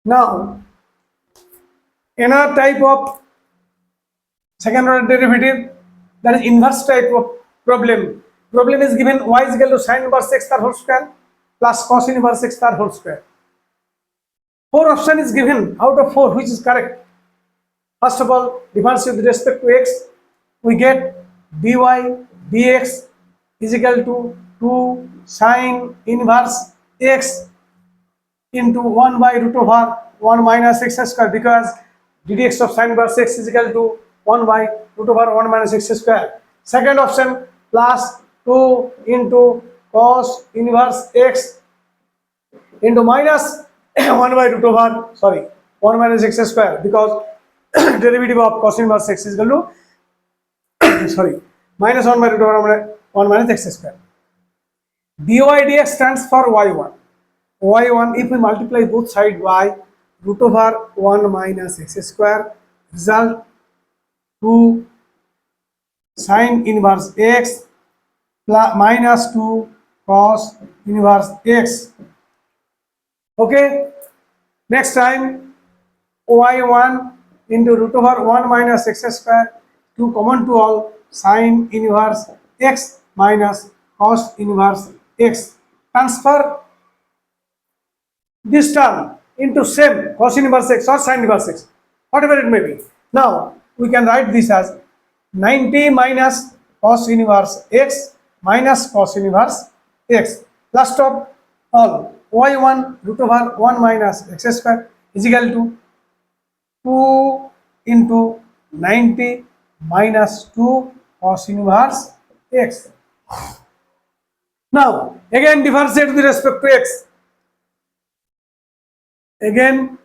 Now, another type of second order derivative, that is inverse type of problem. Problem is given y is equal to sin inverse x star whole square plus cos inverse x star whole square. 4 option is given, out of 4 which is correct? First of all, differentiate with respect to x, we get dy dx is equal to 2 sin inverse x into 1 by root over 1 minus x square, because ddx of sin inverse x is equal to 1 by root over 1 minus x square. Second option, plus 2 into cos inverse x into minus 1 by root over 1 minus x square, because derivative of cos inverse x is equal to minus 1 by root over 1 minus x square. dy dx stands for y1. y1, if we multiply both sides by root over 1 minus x square, result 2 sin inverse x plus minus 2 cos inverse x. Okay, next time y1 into root over 1 minus x square, 2 common to all, sin inverse x minus cos inverse x. Transfer this term into same cos inverse x or sin inverse x, whatever it may be. Now we can write this as 90 minus cos inverse x minus cos inverse x, plus of all y1 root over 1 minus x square is equal to 2 into 90 minus 2 cos inverse x. Now again differentiate with respect to x. Again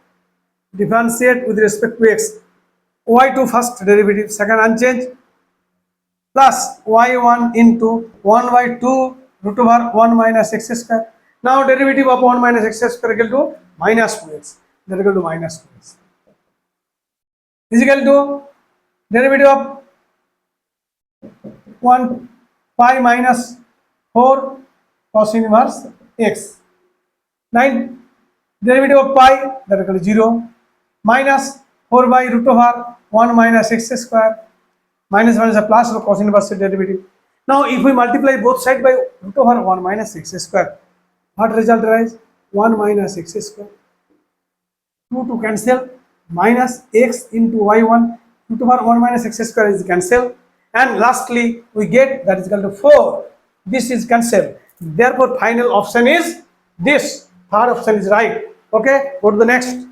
differentiate with respect to x. y2 first derivative, second unchanged, plus y1 into 1 by 2 root over 1 minus x square. Now derivative of 1 minus x square equal to minus 2x. That equal to minus 2x is equal to derivative of 1 pi minus 4 cos inverse x. 9 derivative of pi, that equal to 0, minus 4 by root over 1 minus x square, minus 1 is a plus of cos inverse derivative. Now if we multiply both sides by root over 1 minus x square, what result arises? 1 minus x square, 2 to cancel, minus x into y1 root over 1 minus x square is cancelled, and lastly we get that is equal to 4. This is cancelled. Therefore final option is this. Third option is right. Okay, go to the next.